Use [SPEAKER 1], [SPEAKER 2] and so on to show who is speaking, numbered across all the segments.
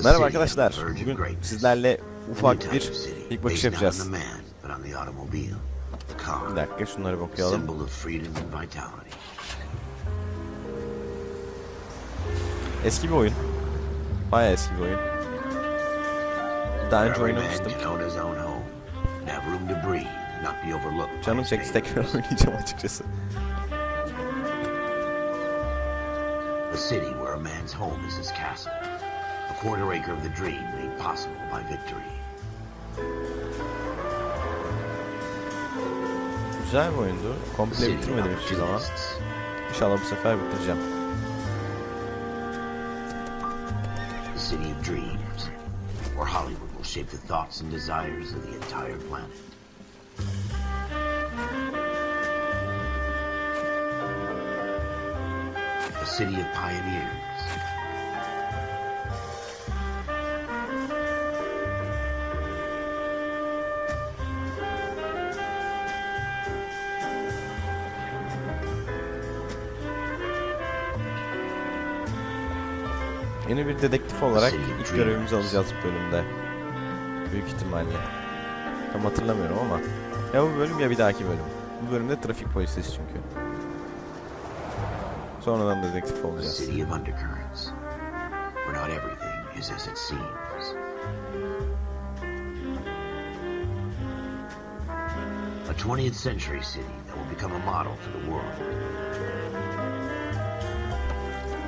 [SPEAKER 1] Merhaba arkadaşlar. Bugün sizlerle ufak bir ilk bakış yapacağız. Bir dakika şunları bir okuyalım. Eski bir oyun. Bayağı eski bir oyun. Daha önce oynamıştım. Canım çekti, tekrar oynayacağım açıkçası.
[SPEAKER 2] The city where a man's home is his castle. A quarter acre of the dream made possible by victory.
[SPEAKER 1] Güzel bir oyundu. Komple bitirmedim hiçbir zaman. İnşallah bu sefer bitireceğim.
[SPEAKER 2] The city of dreams, where Hollywood will shape the thoughts and desires of the entire planet. The city of pioneers.
[SPEAKER 1] Yeni bir dedektif olarak ilk görevimizi alacağız bu bölümde. Büyük ihtimalle. Tam hatırlamıyorum ama. Ya bu bölüm ya bir dahaki bölüm. Bu bölümde trafik polisiyiz çünkü. Sonradan dedektif olacağız.
[SPEAKER 2] City of undercurrents, where not everything is as it seems. A 20th century city that will become a model for the world.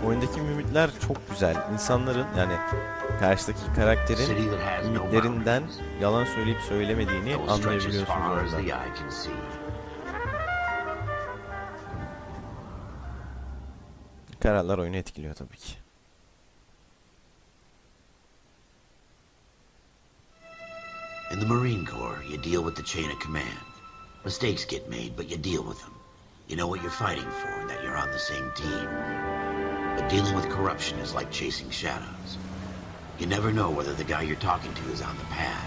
[SPEAKER 1] Oyundaki mimikler çok güzel. İnsanların yani karşıdaki karakterin mimiklerinden yalan söyleyip söylemediğini anlayabiliyorsunuz orada. Kararlar oyunu etkiliyor tabii ki.
[SPEAKER 2] In the Marine Corps, you deal with the chain of command. Mistakes get made, but you deal with them. You know what you're fighting for and that you're on the same team. But dealing with corruption is like chasing shadows. You never know whether the guy you're talking to is on the pad,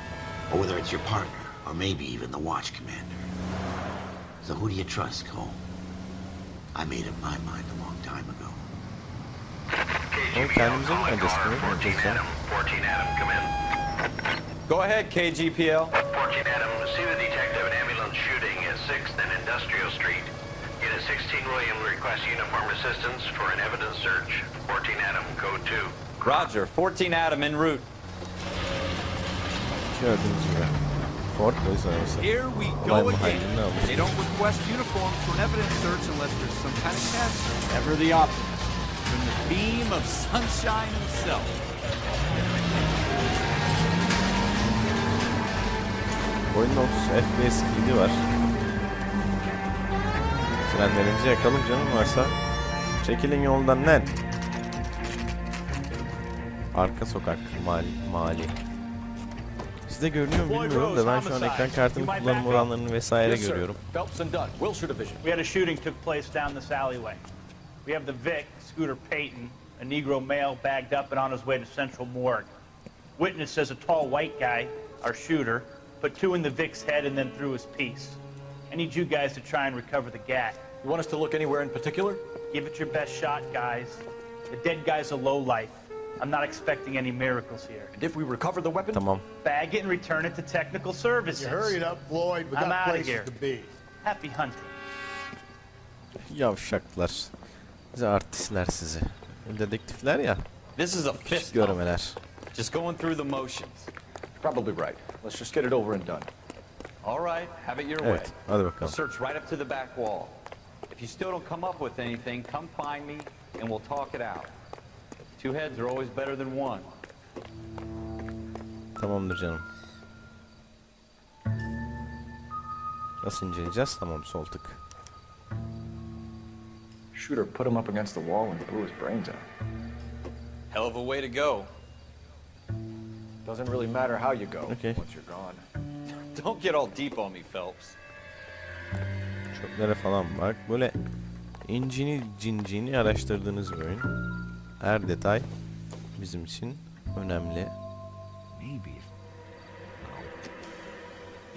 [SPEAKER 2] or whether it's your partner, or maybe even the watch commander. So who do you trust, Cole? I made up my mind a long time ago.
[SPEAKER 1] Kendimize mi öncesi?
[SPEAKER 3] Go ahead, KGPL.
[SPEAKER 4] 14 Adam, see the detective, an ambulance shooting at 6th and Industrial Street. Unit 16 William requests uniform assistance for an evidence search. 14 Adam, code 2.
[SPEAKER 3] Roger, 14 Adam en route.
[SPEAKER 1] Gördüğünüz gibi. Fort Boys arası.
[SPEAKER 5] Here we
[SPEAKER 1] Olay
[SPEAKER 5] go again.
[SPEAKER 1] mahallinde almış.
[SPEAKER 5] They don't request uniforms for an evidence search unless there's some kind of test. Ever the opposite. From the beam of sunshine himself.
[SPEAKER 1] Oyunun 30 FPS speed'i var. Frenlerimizi yakalım canım varsa. Çekilin yoldan lan. Arka sokak mali. Sizde görünüyor mu bilmiyorum da ben şu an ekran kartının kullanım oranlarını vesaire görüyorum.
[SPEAKER 6] We had a shooting took place down this alleyway. We have the Vic, Scooter Payton, a Negro male bagged up and on his way to Central Morgue. Witness says a tall white guy, our shooter, put two in the Vic's head and then threw his piece. I need you guys to try and recover the gat.
[SPEAKER 3] You want us to look anywhere in particular?
[SPEAKER 6] Give it your best shot, guys. The dead guy's a lowlife. I'm not expecting any miracles here.
[SPEAKER 3] And if we recover the weapon?
[SPEAKER 1] Tamam.
[SPEAKER 6] Bag it and return it to technical services.
[SPEAKER 7] You hurry it up, Floyd. We
[SPEAKER 6] I'm
[SPEAKER 7] got
[SPEAKER 6] out of
[SPEAKER 7] places
[SPEAKER 6] here.
[SPEAKER 7] to be.
[SPEAKER 6] Happy hunting.
[SPEAKER 1] Yavşaklar. Size artistler sizi. Dedektifler ya.
[SPEAKER 3] This is a
[SPEAKER 1] Küçük
[SPEAKER 3] fist
[SPEAKER 1] görmeler.
[SPEAKER 3] Just going through the motions. Probably right. Let's just get it over and done. All right, have it your way.
[SPEAKER 1] Evet, hadi
[SPEAKER 3] We'll
[SPEAKER 1] bakalım.
[SPEAKER 3] search right up to the back wall. If you still don't come up with anything, come find me and we'll talk it out. Two heads are always better than one.
[SPEAKER 1] Tamamdır canım. Nasıl inceleyeceğiz? Tamam, sol tık.
[SPEAKER 8] Shooter put him up against the wall and blew his brains out.
[SPEAKER 3] Hell of a way to go.
[SPEAKER 8] Doesn't really matter how you go
[SPEAKER 1] Okay.
[SPEAKER 8] once you're gone.
[SPEAKER 3] Don't get all deep on me, Phelps.
[SPEAKER 1] Çöplere falan bak. Böyle incini cincini araştırdığınız bir oyun. Her detay bizim için önemli.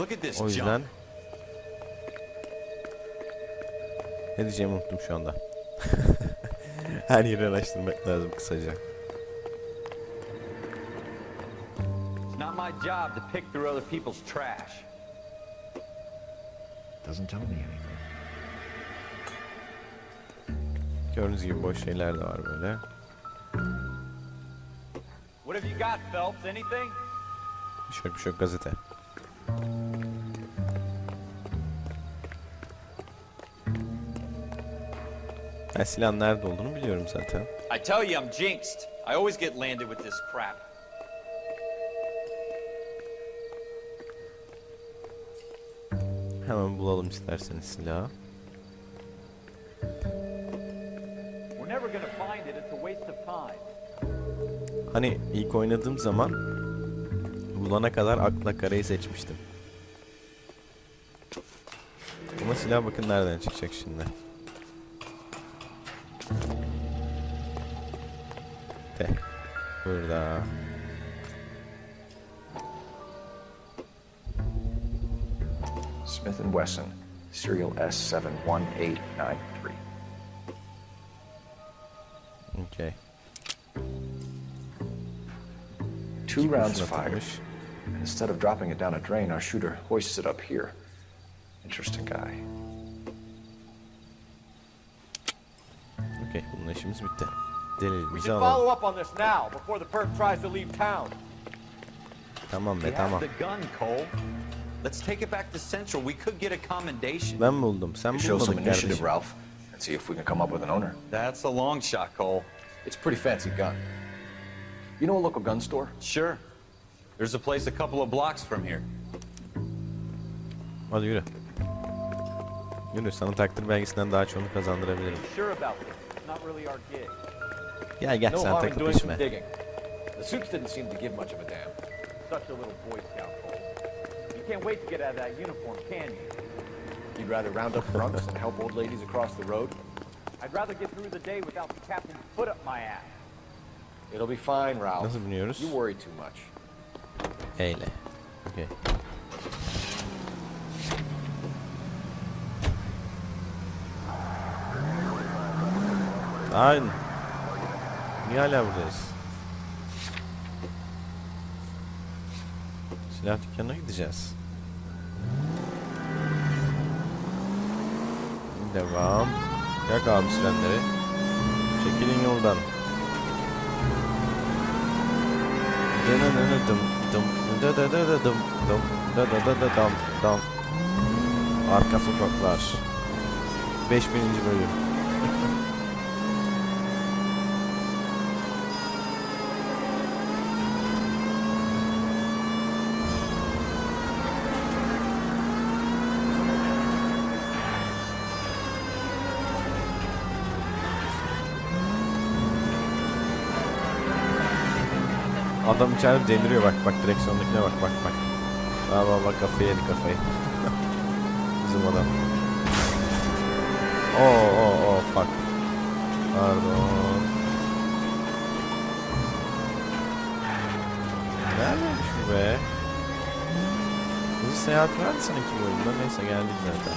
[SPEAKER 3] Look at this
[SPEAKER 1] O yüzden
[SPEAKER 3] jump.
[SPEAKER 1] ne diyeceğimi unuttum şu anda. Her yeri araştırmak lazım kısaca.
[SPEAKER 3] It's not my job to pick through other people's trash.
[SPEAKER 8] Doesn't tell me anything.
[SPEAKER 1] Gördüğünüz gibi boş şeyler de var böyle.
[SPEAKER 3] What have you got, Phelps? Anything?
[SPEAKER 1] Bir şey yok gazete. Ben silahın nerede olduğunu biliyorum zaten.
[SPEAKER 5] I tell you, I'm jinxed. I always get landed with this crap.
[SPEAKER 1] Hemen bulalım isterseniz silahı.
[SPEAKER 3] We're never gonna find it. It's a waste of time.
[SPEAKER 1] Hani ilk oynadığım zaman bulana kadar akla karayı seçmiştim. Ama silah bakın nereden çıkacak şimdi. De. Burada.
[SPEAKER 8] Smith & Wesson, serial S71893.
[SPEAKER 1] Okay.
[SPEAKER 8] 2 rounds
[SPEAKER 1] Kurşun
[SPEAKER 8] fired.
[SPEAKER 1] atılmış.
[SPEAKER 8] And instead of dropping it down a drain, our shooter hoists it up here. Interesting guy.
[SPEAKER 1] Okay, bununla işimiz bitti.
[SPEAKER 7] We
[SPEAKER 1] Delilimizi
[SPEAKER 7] should
[SPEAKER 1] alalım.
[SPEAKER 7] follow up on this now, before the perp tries to leave town.
[SPEAKER 1] Tamam be
[SPEAKER 3] We
[SPEAKER 1] tamam.
[SPEAKER 3] have the gun, Cole. Let's take it back to Central. We could get a commendation.
[SPEAKER 1] Ben buldum. Sen
[SPEAKER 8] Show some
[SPEAKER 1] bulmadın
[SPEAKER 8] initiative,
[SPEAKER 1] kardeşim.
[SPEAKER 8] Ralph, and see if we can come up with an owner.
[SPEAKER 3] That's a long shot, Cole.
[SPEAKER 8] It's a pretty fancy gun. You know a local gun store?
[SPEAKER 3] Sure. There's a place a couple of blocks from here.
[SPEAKER 1] Hadi yürü. Yürü, sana takdir belgesinden daha çoğunu kazandırabilirim.
[SPEAKER 3] Sure about this. It's not really our gig.
[SPEAKER 1] Gel
[SPEAKER 7] No
[SPEAKER 1] sen
[SPEAKER 7] harm in
[SPEAKER 1] takıl
[SPEAKER 7] doing some
[SPEAKER 1] peşime.
[SPEAKER 7] digging. The suits didn't seem to give much of a damn.
[SPEAKER 3] Such a little Boy Scout, Cole. You can't wait to get out of that uniform, can you?
[SPEAKER 7] You'd rather round up drunks and help old ladies across the road?
[SPEAKER 3] I'd rather get through the day without the captain's foot up my ass.
[SPEAKER 7] It'll be fine, Ralph.
[SPEAKER 1] Nasıl biniyoruz?
[SPEAKER 7] You worry too much.
[SPEAKER 1] Eyle. Okay. Aynen. Niye hala buradayız? Silah dükkanına gideceğiz. Devam. Yak abi sirenleri. Çekilin yoldan. Arka sokaklar. 5000. bölüm. Adam içeride deliriyor, bak direksiyondakine bak. Bak kafayı yedi kafayı. Bizim adam. Oh fuck. Pardon. Neredeymiş bu be? Hızlı seyahat vardı sanki bu oyunda. Neyse geldik zaten.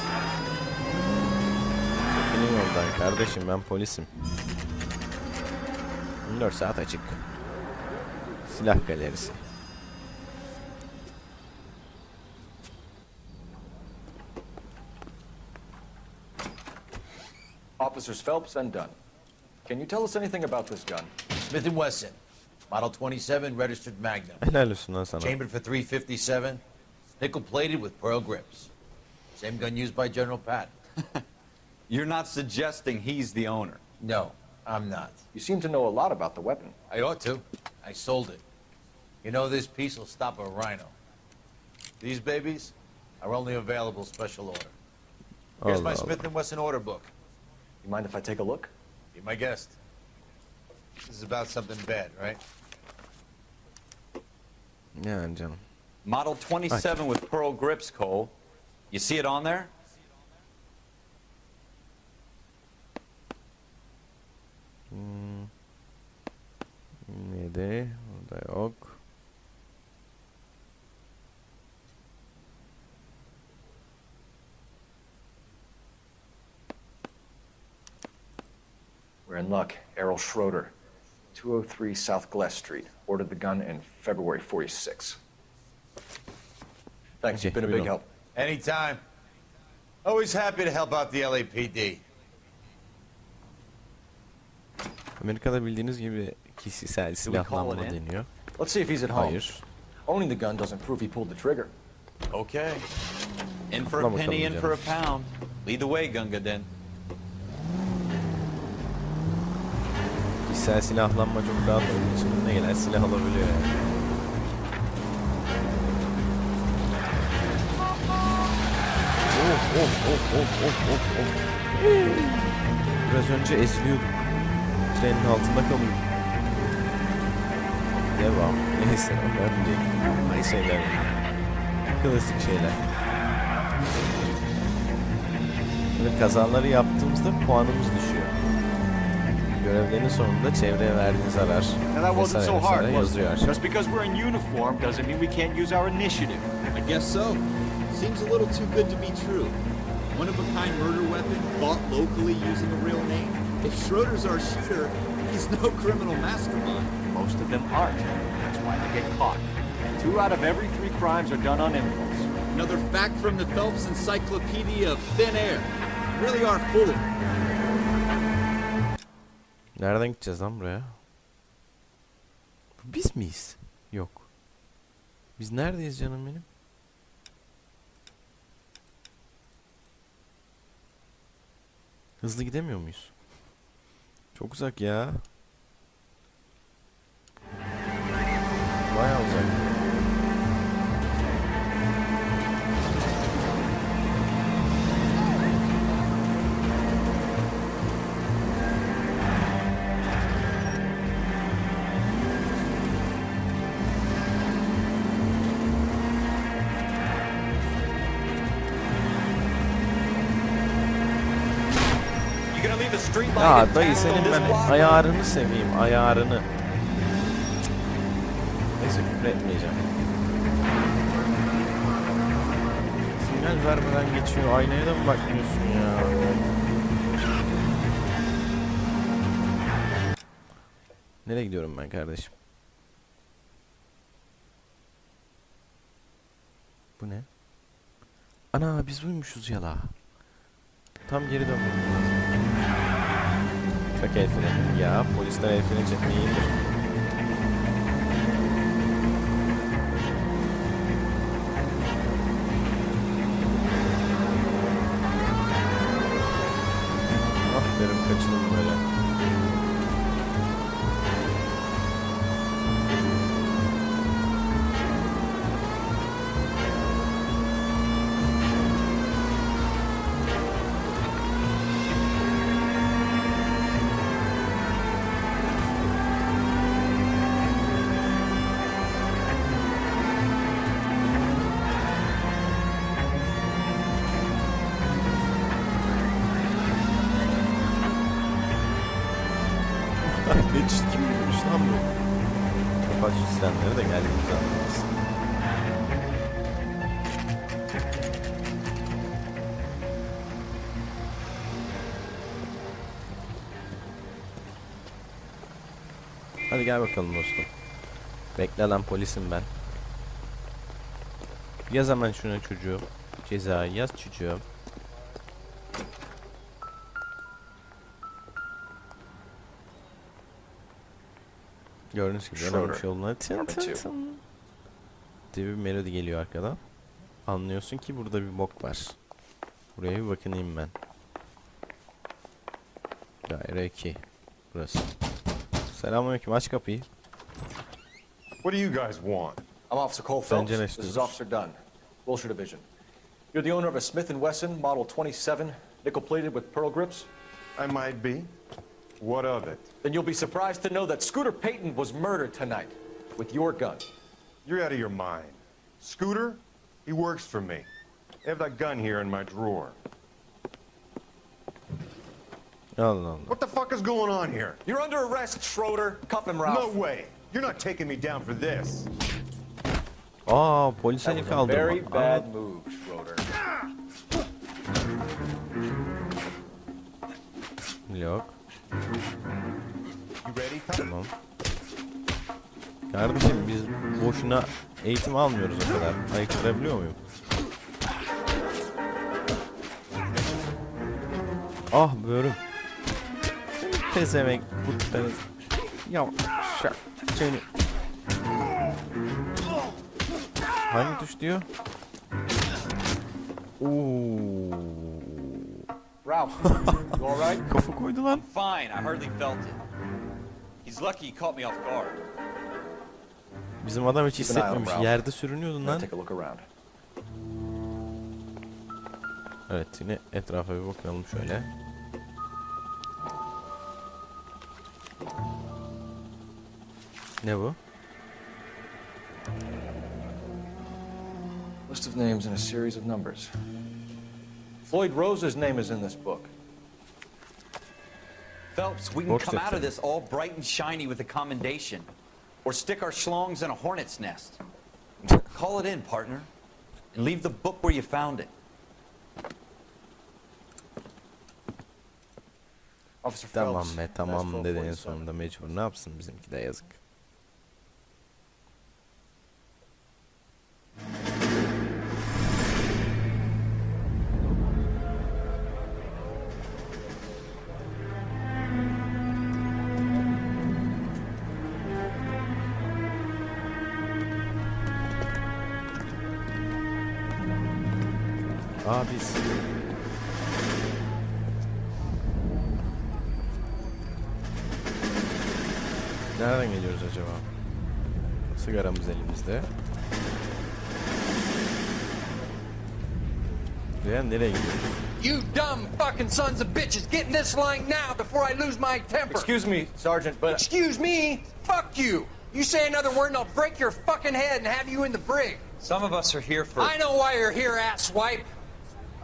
[SPEAKER 1] Çekilin yoldan kardeşim, ben polisim. 24 saat açık. Silah galerisi.
[SPEAKER 8] Officers Phelps and Dunn. Can you tell us anything about this gun?
[SPEAKER 9] Smith & Wesson, Model 27, registered Magnum.
[SPEAKER 1] Helal olsun lan sana.
[SPEAKER 9] Chambered for .357, nickel-plated with pearl grips. Same gun used by General Patton.
[SPEAKER 3] You're not suggesting he's the owner.
[SPEAKER 9] No, I'm not.
[SPEAKER 8] You seem to know a lot about the weapon.
[SPEAKER 9] I ought to. I sold it. You know, this piece will stop a rhino. These babies are only available special order. Here's my
[SPEAKER 1] Allah
[SPEAKER 9] Smith & Wesson order book.
[SPEAKER 8] You mind if I take a look?
[SPEAKER 9] Be my guest. This is about something bad, right?
[SPEAKER 1] Yani canım.
[SPEAKER 3] Model 27 with pearl grips, Cole. You see it on there?
[SPEAKER 1] Neydi? Orada yok.
[SPEAKER 8] We're in luck. Errol Schroeder, 203 South Glass Street. Ordered the gun in February '46. Thanks, you've been a big
[SPEAKER 1] buyurun.
[SPEAKER 8] help.
[SPEAKER 9] Anytime. Always happy to help out the LAPD.
[SPEAKER 1] Amerika'da bildiğiniz gibi kişisel silahlanma
[SPEAKER 5] it in?
[SPEAKER 1] deniyor.
[SPEAKER 8] Let's see if he's at home.
[SPEAKER 1] Hayır.
[SPEAKER 8] Owning the gun doesn't prove he pulled the trigger.
[SPEAKER 9] Okay.
[SPEAKER 5] In for a
[SPEAKER 1] Atla
[SPEAKER 5] penny,
[SPEAKER 1] bakalım
[SPEAKER 5] in for a
[SPEAKER 1] canım.
[SPEAKER 5] pound. Lead the way, Gunga Den.
[SPEAKER 1] Kişisel silahlanma çok rahat olduğu için önüne gelen silah alabiliyor yani. Of. Biraz önce eziliyordum. Trenin altında kalıyordum. Devam. Neyse önemli değil. Ay şeyler. Klasik şeyler. Böyle kazaları yaptığımızda puanımız düşüyor. Görevlerin sonunda çevreye verdiğin zarar
[SPEAKER 5] Now that wasn't so hard, was
[SPEAKER 1] yazıyor.
[SPEAKER 5] it? Just because we're in uniform doesn't mean we can't use our initiative.
[SPEAKER 10] I guess so. Seems a little too good to be true. One-of-a-kind murder weapon bought locally using a real name. If Schroeder's our shooter, he's no criminal mastermind.
[SPEAKER 5] Most of them aren't. That's why they get caught. 2 out of every 3 crimes are done on impulse.
[SPEAKER 10] Another fact from the Phelps Encyclopedia of Thin Air. You really are full of it.
[SPEAKER 1] Nereden gideceğiz lan buraya? Biz miyiz? Yok. Biz neredeyiz canım benim? Hızlı gidemiyor muyuz? Çok uzak ya. Bayağı uzak. Ya dayı senin ben ayarını seveyim, ayarını. Cık. Neyse küfür etmeyeceğim. Sinyal vermeden geçiyor, aynaya da mı bakmıyorsun ya? Nereye gidiyorum ben kardeşim? Bu ne? Ana biz buymuşuz yala. Tam geri dönmem lazım. Çok el freni. Ya polisler el freni çekmeyi iyidir. Aferin kaçının böyle. Ne çirkin birmiş lan bu. Kapat şu sirenleri de geldiğimizi anlamasın. Hadi gel bakalım dostum. Bekle lan polisim ben. Yaz hemen şuna çocuğu. Cezayı yaz çocuğu. Gördüğünüz gibi önemli yoluna tın tın tın diye bir melodi geliyor arkadan. Anlıyorsun ki burada bir bok var. Buraya bir bakınayım ben. Daire 2. Burası. Selamünaleyküm, aç kapıyı.
[SPEAKER 7] What do you guys want?
[SPEAKER 8] I'm Officer Cole Phelps. This is Officer Dunn, Wilshire Division. You're the owner of a Smith & Wesson Model 27, nickel-plated with pearl grips?
[SPEAKER 7] I might be. What of it?
[SPEAKER 8] Then you'll be surprised to know that Scooter Payton was murdered tonight with your gun.
[SPEAKER 7] You're out of your mind. Scooter? He works for me. I have that gun here in my drawer.
[SPEAKER 1] Allah Allah.
[SPEAKER 7] What the fuck is going on here?
[SPEAKER 8] You're under arrest, Schroeder. Cuff him, Ralph.
[SPEAKER 7] No way. You're not taking me down for this.
[SPEAKER 1] Aa, polis
[SPEAKER 8] That
[SPEAKER 1] seni
[SPEAKER 8] was a very
[SPEAKER 1] kaldırma.
[SPEAKER 8] bad move, Schroeder.
[SPEAKER 1] Yok.
[SPEAKER 7] You ready?
[SPEAKER 1] Tamam. Kardeşim biz boşuna eğitim almıyoruz o kadar. Ayıktırabiliyor muyum? Ah böğrüm. Pezemek kurtları. Ya şak seni. Hangi tuş diyor? Oo.
[SPEAKER 5] Ralph, you all right?
[SPEAKER 1] Kafa koydu lan.
[SPEAKER 5] Fine, I hardly felt it. He's lucky he caught me off guard.
[SPEAKER 1] Bizim adam hiç
[SPEAKER 8] Keep an eye on him,
[SPEAKER 1] hissetmemiş.
[SPEAKER 8] Ralph.
[SPEAKER 1] Yerde sürünüyordun lan.
[SPEAKER 8] Take a look around.
[SPEAKER 1] Evet yine etrafa bir bakalım şöyle. Ne bu?
[SPEAKER 8] List of names and a series of numbers. Floyd Rose's name is in this book.
[SPEAKER 5] Phelps, we can
[SPEAKER 1] Borç
[SPEAKER 5] come out of
[SPEAKER 1] defteri.
[SPEAKER 5] this all bright and shiny with a commendation. Or stick our schlongs in a hornet's nest. Call it in, partner. And leave the book where you found it.
[SPEAKER 8] Officer
[SPEAKER 1] Tamam
[SPEAKER 8] Phelps,
[SPEAKER 1] be
[SPEAKER 8] that's
[SPEAKER 1] tamam dedi en
[SPEAKER 8] 1247.
[SPEAKER 1] sonunda mecbur. Ne yapsın bizimki de yazık. Aa biz. Nereden geliyoruz acaba? Sigaramız elimizde. Veya nereye gidiyoruz?
[SPEAKER 11] You dumb fucking sons of bitches, get in this line now before I lose my temper.
[SPEAKER 8] Excuse me, Sergeant, but...
[SPEAKER 11] Excuse me? Fuck you. You say another word and I'll break your fucking head and have you in the brig.
[SPEAKER 5] Some of us are here for...
[SPEAKER 11] I know why you're here, asswipe.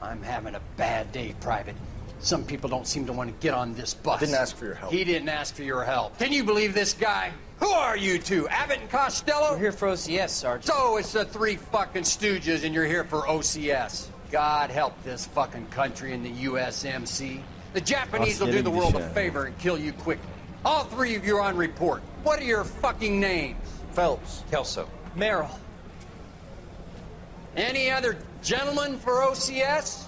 [SPEAKER 11] I'm having a bad day, Private. Some people don't seem to want to get on this bus.
[SPEAKER 8] Didn't ask for your help.
[SPEAKER 11] He didn't ask for your help. Can you believe this guy? Who are you two, Abbott and Costello?
[SPEAKER 12] We're here for OCS, Sergeant.
[SPEAKER 11] So it's the three fucking stooges and you're here for OCS. God help this fucking country and the USMC. The Japanese will do the world a favor and kill you quickly. All three of you are on report. What are your fucking names?
[SPEAKER 8] Phelps.
[SPEAKER 5] Kelso.
[SPEAKER 12] Merrill.
[SPEAKER 11] Any other gentlemen for OCS?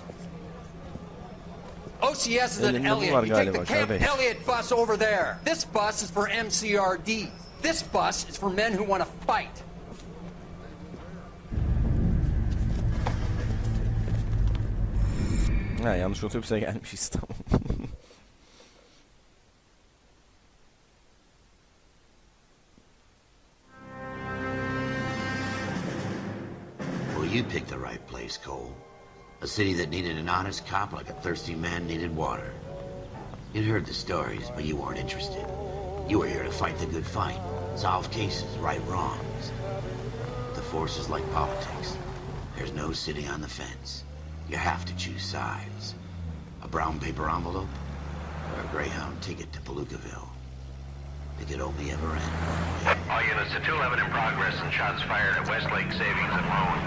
[SPEAKER 11] OCS is an
[SPEAKER 1] Elinde bu
[SPEAKER 11] Elliot.
[SPEAKER 1] var
[SPEAKER 11] You take the
[SPEAKER 1] galiba
[SPEAKER 11] Camp
[SPEAKER 1] kardeş.
[SPEAKER 11] Elliot bus over there. This bus is for MCRD. This bus is for men who want to fight.
[SPEAKER 1] Ha yanlış otobüse gelmişiz tamam.
[SPEAKER 2] Well, you picked the right place, Cole. A city that needed an honest cop like a thirsty man needed water. You'd heard the stories, but you weren't interested. You were here to fight the good fight, solve cases, right wrongs. The force is like politics. There's no sitting on the fence. You have to choose sides. A brown paper envelope or a Greyhound ticket to Palookaville. It could only ever end one way.
[SPEAKER 4] All units to 211 in progress and shots fired at Westlake Savings and Loan,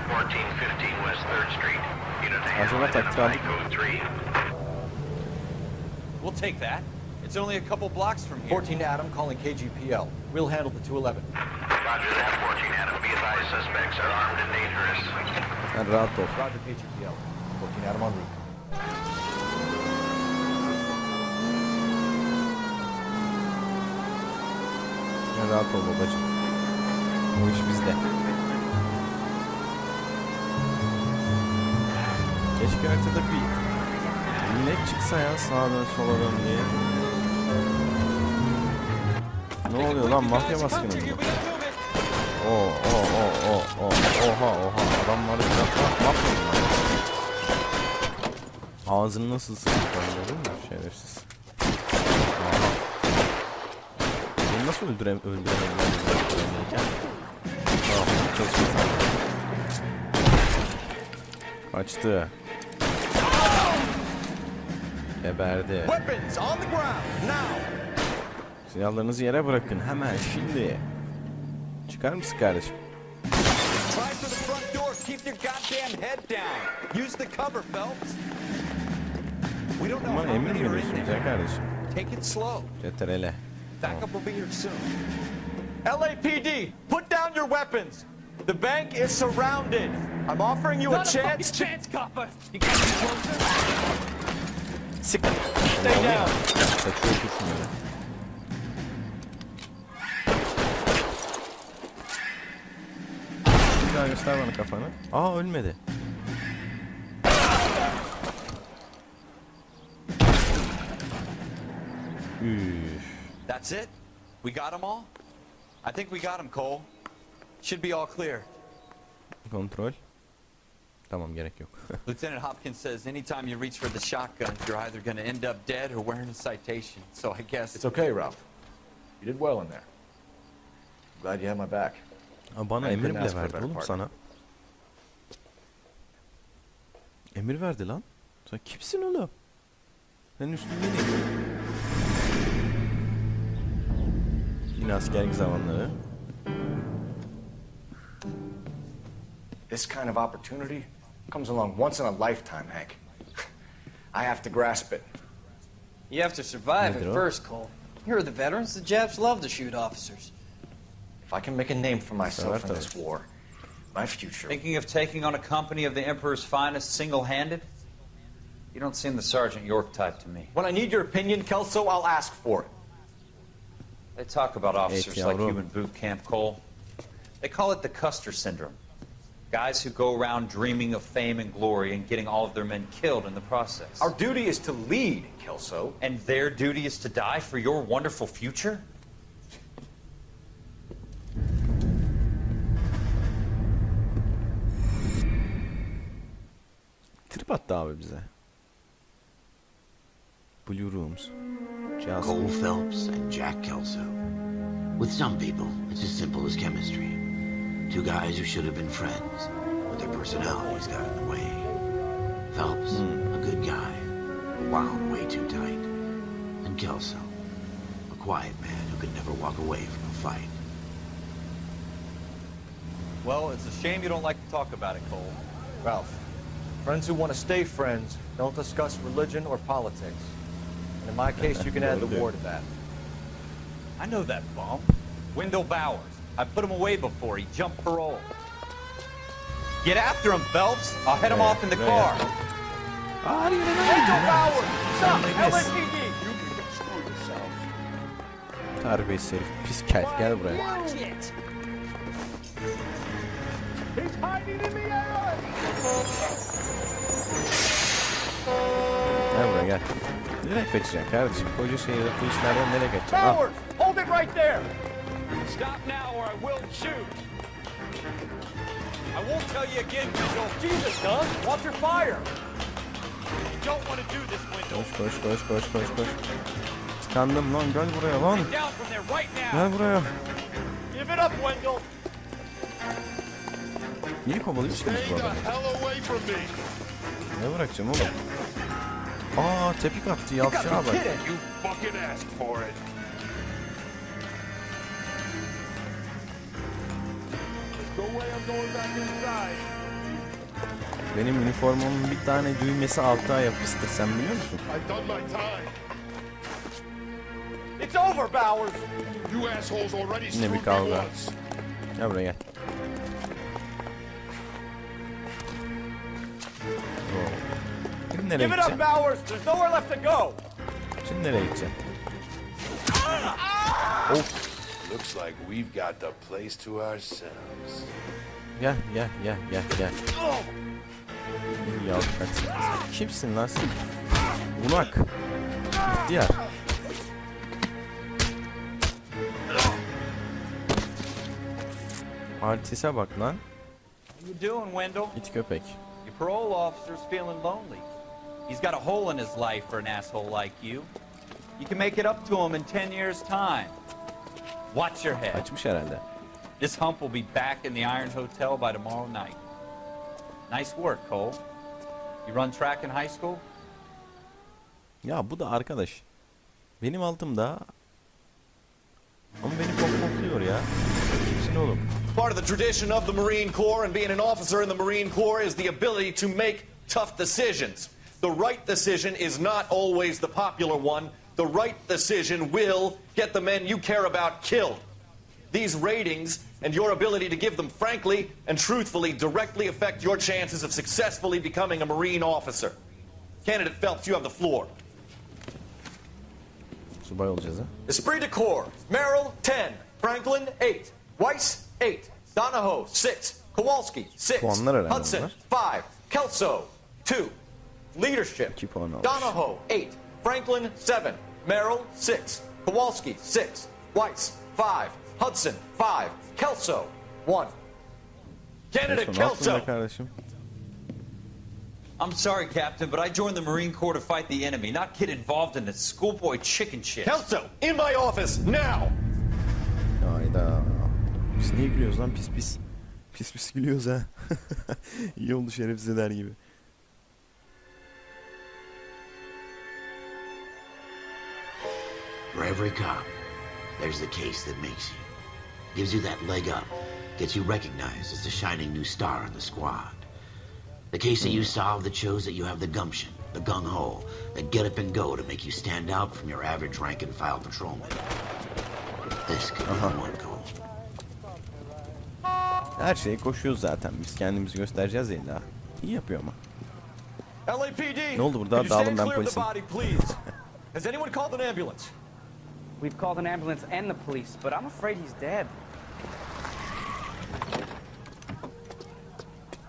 [SPEAKER 4] 1415 West 3rd Street. Unit to handle identify code 3.
[SPEAKER 5] We'll take that. It's only a couple blocks from here.
[SPEAKER 8] 14 Adam calling KGPL. We'll handle the 211.
[SPEAKER 4] Roger that, 14 Adam. Be advised, suspects are armed and dangerous.
[SPEAKER 1] Sen rahat ol.
[SPEAKER 8] Roger KGPL. 14 Adam en route.
[SPEAKER 1] Sen rahat ol babacığım. Bu iş bizde. Keşke haritada bir net çıksa ya sağa dön sola dön diye. Ne oluyor lan mafya baskını mı? Oha adamları mafya mı? Ağzını nasıl sıkıyor gördün mü şerefsiz? Beni nasıl öldüremedim? Kaçtı. Geberdi.
[SPEAKER 5] Weapons on the ground now.
[SPEAKER 1] Silahlarınızı yere bırakın hemen şimdi. Çıkar mısın kardeşim?
[SPEAKER 5] Try for the front door. Keep your goddamn head down. Use the cover, Phelps. We don't know
[SPEAKER 1] Aman
[SPEAKER 5] how
[SPEAKER 1] emir
[SPEAKER 5] many are in
[SPEAKER 1] veriyorsunuz
[SPEAKER 5] there.
[SPEAKER 1] ya kardeşim.
[SPEAKER 5] Take it slow.
[SPEAKER 1] Ceterele.
[SPEAKER 5] Backup will be here soon.
[SPEAKER 8] LAPD, put down your weapons. The bank is surrounded. I'm offering you a chance to...
[SPEAKER 6] copper. You can't be closer.
[SPEAKER 1] Sık.
[SPEAKER 8] Stay down.
[SPEAKER 1] Saçıyor tutsun öyle. Bir daha göster bana kafanı. Aa ölmedi. Üf.
[SPEAKER 5] That's it? We got them all? I think we got them, Cole. Should be all clear.
[SPEAKER 1] Kontrol. Tamam, gerek yok.
[SPEAKER 5] Lieutenant Hopkins says anytime you reach for the shotgun, you're either going to end up dead or wearing a citation. So I guess...
[SPEAKER 8] It's okay, Ralph. You did well in there. I'm glad you had my back.
[SPEAKER 1] Bana emir bile verdi oğlum sana. Emir verdi lan. Sen kimsin oğlum? Senin üstün benim. Yine askerlik zamanları.
[SPEAKER 8] This kind of opportunity comes along once in a lifetime, Hank. I have to grasp it.
[SPEAKER 12] You have to survive at first, Cole. Here are the veterans. The Japs love to shoot officers.
[SPEAKER 8] If I can make a name for myself in this war, my future...
[SPEAKER 3] Thinking of taking on a company of the Emperor's finest single-handed? You don't seem the Sergeant York type to me.
[SPEAKER 8] When I need your opinion, Kelso, I'll ask for it.
[SPEAKER 3] They talk about officers like
[SPEAKER 1] yavrum.
[SPEAKER 3] you in boot camp, Cole. They call it the Custer syndrome. Guys who go around dreaming of fame and glory and getting all of their men killed in the process.
[SPEAKER 8] Our duty is to lead, Kelso.
[SPEAKER 3] And their duty is to die for your wonderful future?
[SPEAKER 1] Trip attı abi bize. Blue Rooms.
[SPEAKER 2] Cole Phelps and Jack Kelso. With some people, it's as simple as chemistry. Two guys who should have been friends, but their personalities got in the way. Phelps, a good guy, wound way too tight. And Kelso, a quiet man who could never walk away from a fight.
[SPEAKER 5] Well, it's a shame you don't like to talk about it, Cole.
[SPEAKER 8] Ralph, friends who want to stay friends don't discuss religion or politics. And in my case, you can add the war to that.
[SPEAKER 5] I know that bum. Wendell Bowers. I put him away before. He jumped parole. Get after him, Phelps. I'll head him off in the car.
[SPEAKER 8] Wendell Bowers! Stop! LAPD! You can screw yourself.
[SPEAKER 1] Terbiyesiz herif. Pis kel. Gel buraya.
[SPEAKER 8] He's hiding in the alley!
[SPEAKER 1] Gel buraya gel. Nereye kaçacaksın kardeşim? Koca şehirde polislerden nereye kaçacaksın? Al.
[SPEAKER 8] Bowers! Hold it right there!
[SPEAKER 5] Stop now or I will shoot. I won't tell you again, Wendell.
[SPEAKER 8] Jesus, Gun! Watch your fire!
[SPEAKER 5] You don't want to do this, Wendell.
[SPEAKER 1] Koş. Tıkandım lan, gel buraya lan.
[SPEAKER 5] Down from there right now.
[SPEAKER 1] Gel buraya.
[SPEAKER 8] Give it up, Wendell!
[SPEAKER 1] Niye kovalıyorsunuz bu adamı? Ne bırakacağım oğlum? Aa, tepik attı yavşağa bak.
[SPEAKER 7] You fucking asked for it. No way I'm going back inside.
[SPEAKER 1] Benim üniformamın bir tane düğmesi altığa yapıştır, sen biliyor musun?
[SPEAKER 7] I've done my time.
[SPEAKER 8] It's over, Bowers!
[SPEAKER 7] You assholes already
[SPEAKER 1] Yine
[SPEAKER 7] screwed
[SPEAKER 1] bir
[SPEAKER 7] me
[SPEAKER 1] kavga.
[SPEAKER 7] once.
[SPEAKER 1] Gel buraya gel. Şimdi nereye
[SPEAKER 8] Give it up,
[SPEAKER 1] gideceksin?
[SPEAKER 8] Bowers! There's nowhere left to go!
[SPEAKER 1] Şimdi nereye gideceksin? Of.
[SPEAKER 7] Looks like we've got the place to ourselves.
[SPEAKER 1] Gel. Yavşaksın. Sen kimsin lan sen? Bunak. İhtiyar. Artiste bak lan.
[SPEAKER 3] How you doing, Wendell?
[SPEAKER 1] İt köpek.
[SPEAKER 3] Your parole officer's feeling lonely. He's got a hole in his life for an asshole like you. You can make it up to him in 10 years' time. Watch your head.
[SPEAKER 1] Kaçmış herhalde.
[SPEAKER 3] This hump will be back in the Iron Hotel by tomorrow night. Nice work, Cole. You run track in high school?
[SPEAKER 1] Ya bu da arkadaş. Benim altımda. Ama beni kokluyor ya. Kimsin oğlum?
[SPEAKER 8] Part of the tradition of the Marine Corps and being an officer in the Marine Corps is the ability to make tough decisions. The right decision is not always the popular one. The right decision will get the men you care about killed. These ratings and your ability to give them frankly and truthfully directly affect your chances of successfully becoming a Marine officer. Candidate Phelps, you have the floor.
[SPEAKER 1] Subay olacağız ha.
[SPEAKER 8] Esprit de Corps, Merrill 10, Franklin 8, Weiss 8, Donahoe 6, Kowalski 6,
[SPEAKER 1] Puanlar önemli
[SPEAKER 8] Hudson
[SPEAKER 1] bunlar.
[SPEAKER 8] 5, Kelso 2. Leadership,
[SPEAKER 1] 2 puan almış.
[SPEAKER 8] Donahoe 8, Franklin 7, Merrill 6, Kowalski 6, Weiss 5, Hudson 5, Kelso 1. Candidate
[SPEAKER 1] Neyse, ne yaptın
[SPEAKER 8] Kelso.
[SPEAKER 1] be kardeşim?
[SPEAKER 3] I'm sorry, Captain, but I joined the Marine Corps to fight the enemy, not get involved in this schoolboy chicken shit.
[SPEAKER 8] Kelso, in my office now.
[SPEAKER 1] Hayda. Biz niye gülüyoruz lan pis pis. Pis pis gülüyoruz ha. İyi oldu şerefsiz der gibi.
[SPEAKER 2] For every cop, there's the case that makes you. Gives you that leg up. Gets you recognized as the shining new star in the squad. The case that you solve that shows that you have the gumption, the gung-ho, the get up and go to make you stand out from your average rank and file patrolman. This could be the one goal.
[SPEAKER 1] Her şeye koşuyoruz zaten. Biz kendimizi göstereceğiz ya illa. İyi yapıyor ama.
[SPEAKER 8] LAPD.
[SPEAKER 1] Ne oldu burada? Dağılın, ben polisim.
[SPEAKER 8] Has anyone called an ambulance?
[SPEAKER 13] We've called an ambulance and the police, but I'm afraid he's dead.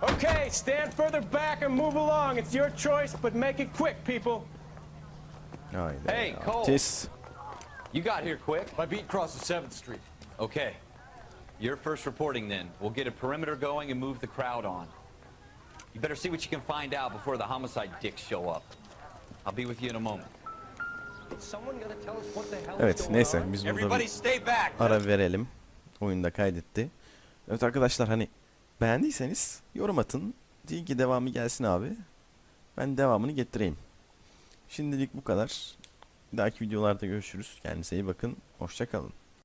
[SPEAKER 14] Okay, stand further back and move along. It's your choice, but make it quick, people.
[SPEAKER 1] Hayda.
[SPEAKER 5] Hey, Cole.
[SPEAKER 1] Tis.
[SPEAKER 5] You got here quick. My beat crosses 7th Street. Okay. You're first reporting then. We'll get a perimeter going and move the crowd on. You better see what you can find out before the homicide dicks show up. I'll be with you in a moment.
[SPEAKER 1] Evet neyse biz burada
[SPEAKER 3] Everybody
[SPEAKER 1] bir
[SPEAKER 3] stay back.
[SPEAKER 1] ara verelim. Oyunda kaydetti. Evet arkadaşlar hani beğendiyseniz yorum atın. Deyin ki devamı gelsin abi. Ben devamını getireyim. Şimdilik bu kadar. Bir dahaki videolarda görüşürüz. Kendinize iyi bakın. Hoşça kalın.